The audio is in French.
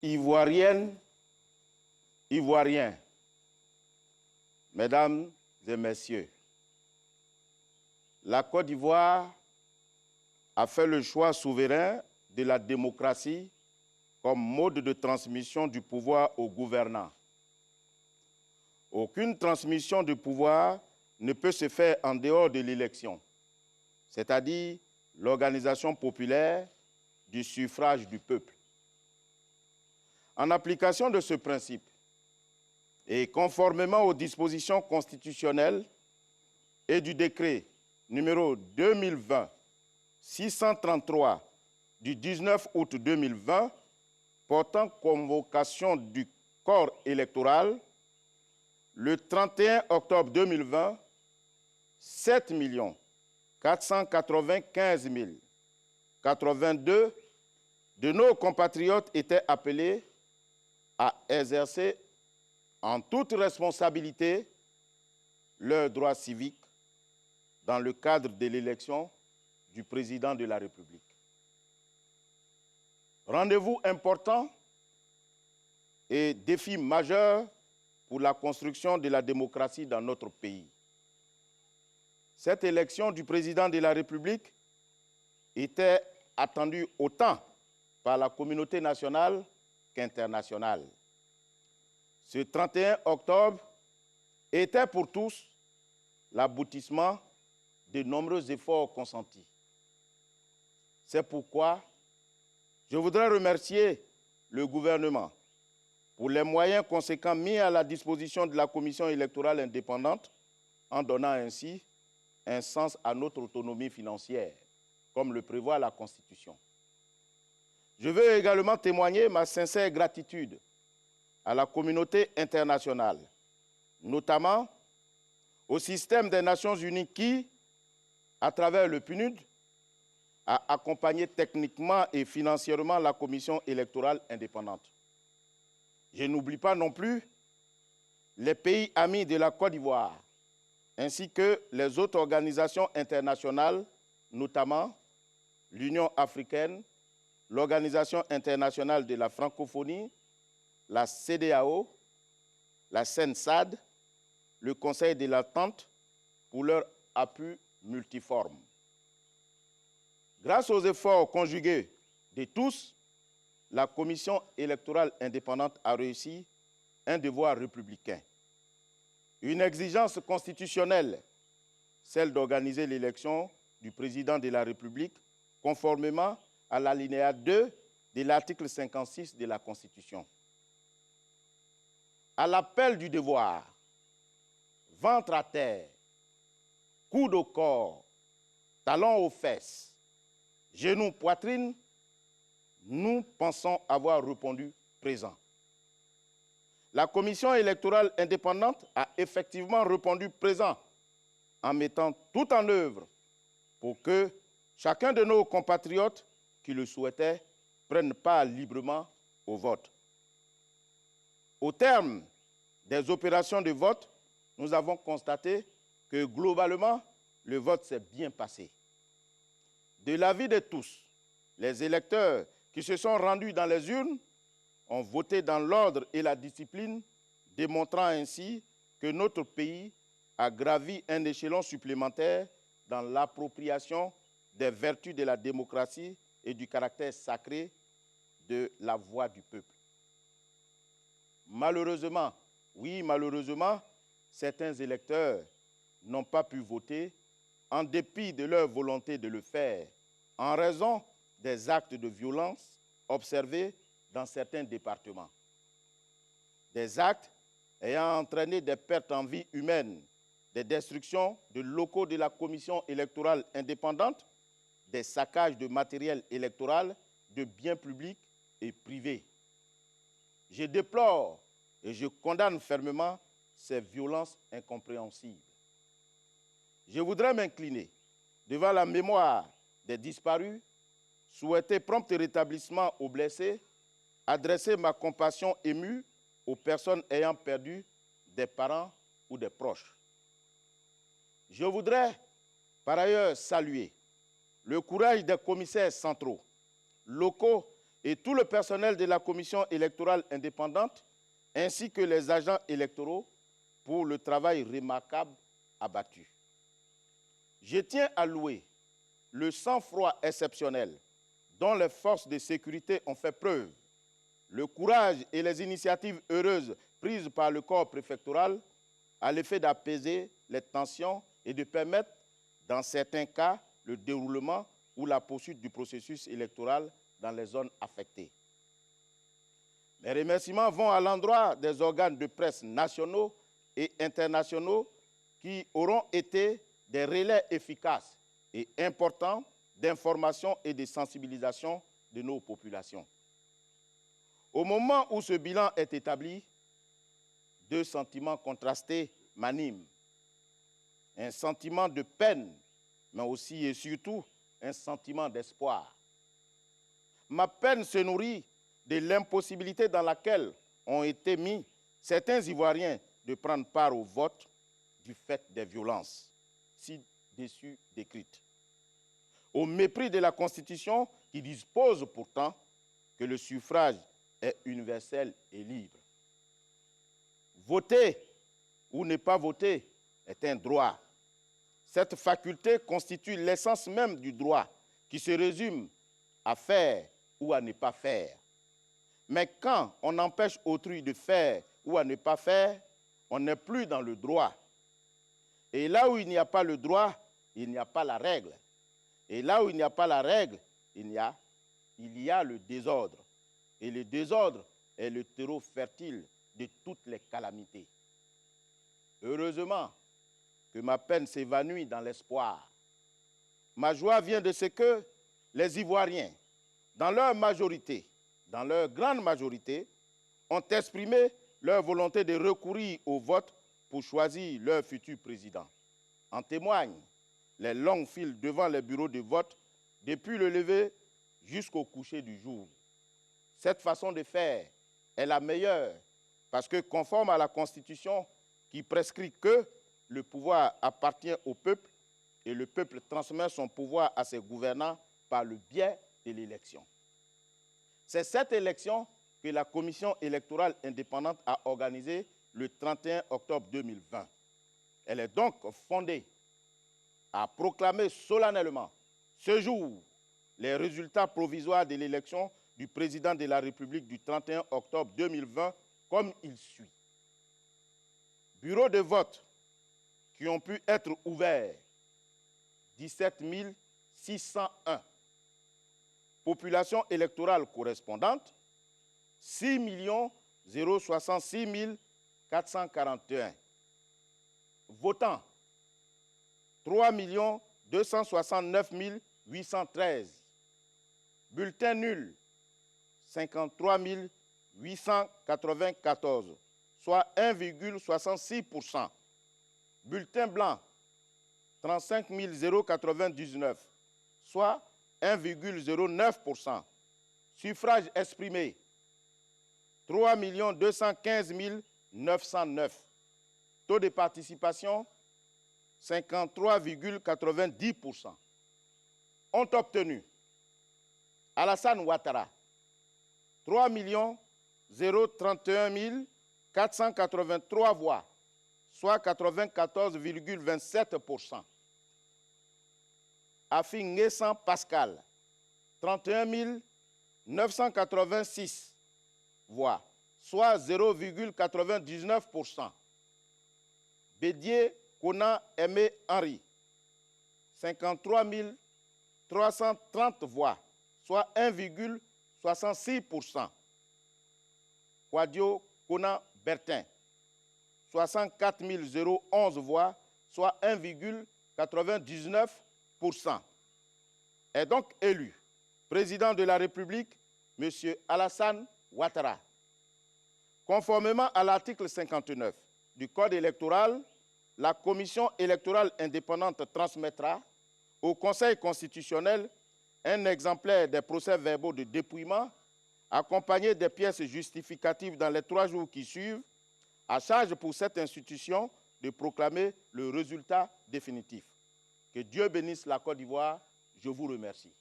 Ivoiriennes, Ivoiriens, Mesdames et Messieurs, la Côte d'Ivoire a fait le choix souverain de la démocratie comme mode de transmission du pouvoir aux gouvernants. Aucune transmission de pouvoir ne peut se faire en dehors de l'élection, c'est-à-dire l'organisation populaire du suffrage du peuple. En application de ce principe et conformément aux dispositions constitutionnelles et du décret numéro 2020-633 du 19 août 2020 portant convocation du corps électoral, le 31 octobre 2020, 7 495 082 de nos compatriotes étaient appelés à exercer en toute responsabilité leurs droits civiques dans le cadre de l'élection du président de la République. Rendez-vous important et défi majeur pour la construction de la démocratie dans notre pays. Cette élection du président de la République était attendue autant par la communauté nationale qu'internationale. Ce 31 octobre était pour tous l'aboutissement de nombreux efforts consentis. C'est pourquoi je voudrais remercier le gouvernement pour les moyens conséquents mis à la disposition de la Commission électorale indépendante en donnant ainsi un sens à notre autonomie financière, comme le prévoit la Constitution. Je veux également témoigner ma sincère gratitude à la communauté internationale, notamment au système des Nations Unies qui, à travers le PNUD, a accompagné techniquement et financièrement la Commission électorale indépendante. Je n'oublie pas non plus les pays amis de la Côte d'Ivoire, ainsi que les autres organisations internationales, notamment l'Union africaine, l'Organisation internationale de la francophonie, la CEDEAO, la CENSAD, le Conseil de l'Entente, pour leur appui multiforme. Grâce aux efforts conjugués de tous, la Commission électorale indépendante a réussi un devoir républicain. Une exigence constitutionnelle, celle d'organiser l'élection du président de la République conformément à l'alinéa 2 de l'article 56 de la Constitution. À l'appel du devoir, ventre à terre, coude au corps, talons aux fesses, genoux, poitrine, nous pensons avoir répondu présent. La Commission électorale indépendante a effectivement répondu présent en mettant tout en œuvre pour que chacun de nos compatriotes qui le souhaitaient prenne part librement au vote. Au terme des opérations de vote, nous avons constaté que globalement, le vote s'est bien passé. De l'avis de tous, les électeurs qui se sont rendus dans les urnes ont voté dans l'ordre et la discipline, démontrant ainsi que notre pays a gravi un échelon supplémentaire dans l'appropriation des vertus de la démocratie et du caractère sacré de la voix du peuple. Malheureusement, oui, malheureusement, certains électeurs n'ont pas pu voter en dépit de leur volonté de le faire, en raison des actes de violence observés dans certains départements. Des actes ayant entraîné des pertes en vie humaine, des destructions de locaux de la Commission électorale indépendante, des saccages de matériel électoral, de biens publics et privés. Je déplore et je condamne fermement ces violences incompréhensibles. Je voudrais m'incliner devant la mémoire des disparus, souhaiter prompt rétablissement aux blessés, adresser ma compassion émue aux personnes ayant perdu des parents ou des proches. Je voudrais par ailleurs saluer le courage des commissaires centraux, locaux et tout le personnel de la commission électorale indépendante, ainsi que les agents électoraux, pour le travail remarquable abattu. Je tiens à louer le sang-froid exceptionnel dont les forces de sécurité ont fait preuve, le courage et les initiatives heureuses prises par le corps préfectoral à l'effet d'apaiser les tensions et de permettre, dans certains cas, le déroulement ou la poursuite du processus électoral dans les zones affectées. Mes remerciements vont à l'endroit des organes de presse nationaux et internationaux qui auront été des relais efficaces et importants d'information et de sensibilisation de nos populations. Au moment où ce bilan est établi, deux sentiments contrastés m'animent. Un sentiment de peine, mais aussi et surtout un sentiment d'espoir. Ma peine se nourrit de l'impossibilité dans laquelle ont été mis certains Ivoiriens de prendre part au vote du fait des violences ci-dessus décrites. Au mépris de la Constitution qui dispose pourtant que le suffrage est universel et libre. Voter ou ne pas voter est un droit. Cette faculté constitue l'essence même du droit qui se résume à faire ou à ne pas faire. Mais quand on empêche autrui de faire ou à ne pas faire, on n'est plus dans le droit. Et là où il n'y a pas le droit, il n'y a pas la règle. Et là où il n'y a pas la règle, il y a le désordre. Et le désordre est le terreau fertile de toutes les calamités. Heureusement que ma peine s'évanouit dans l'espoir. Ma joie vient de ce que les Ivoiriens, dans leur majorité, dans leur grande majorité, ont exprimé leur volonté de recourir au vote pour choisir leur futur président. En témoignent les longues files devant les bureaux de vote depuis le lever jusqu'au coucher du jour. Cette façon de faire est la meilleure parce que conforme à la Constitution qui prescrit que le pouvoir appartient au peuple et le peuple transmet son pouvoir à ses gouvernants par le biais de l'élection. C'est cette élection que la Commission électorale indépendante a organisée le 31 octobre 2020. Elle est donc fondée à proclamer solennellement ce jour les résultats provisoires de l'élection du président de la République du 31 octobre 2020 comme il suit. Bureaux de vote qui ont pu être ouverts, 17 601. Population électorale correspondante, 6 066 441. Votants, 3 269 813. Bulletins nuls, 53 894, soit 1,66%. Bulletins blancs, 35 099, soit 1,09%. Suffrage exprimé, 3 215 909. Taux de participation, 53,90%. Ont obtenu Alassane Ouattara, 3 031 483 voix, soit 94,27%. Afi Nguessan Pascal, 31 986 voix, soit 0,99%. Bédier Kona Aimé Henri, 53 330 voix, soit 1,66%. Kwadio Kona Bertin, 64 011 voix, soit 1,99%. Est donc élu président de la République, M. Alassane Ouattara. Conformément à l'article 59 du Code électoral, la Commission électorale indépendante transmettra au Conseil constitutionnel un exemplaire des procès-verbaux de dépouillement accompagné des pièces justificatives dans les 3 jours qui suivent, à charge pour cette institution de proclamer le résultat définitif. Que Dieu bénisse la Côte d'Ivoire. Je vous remercie.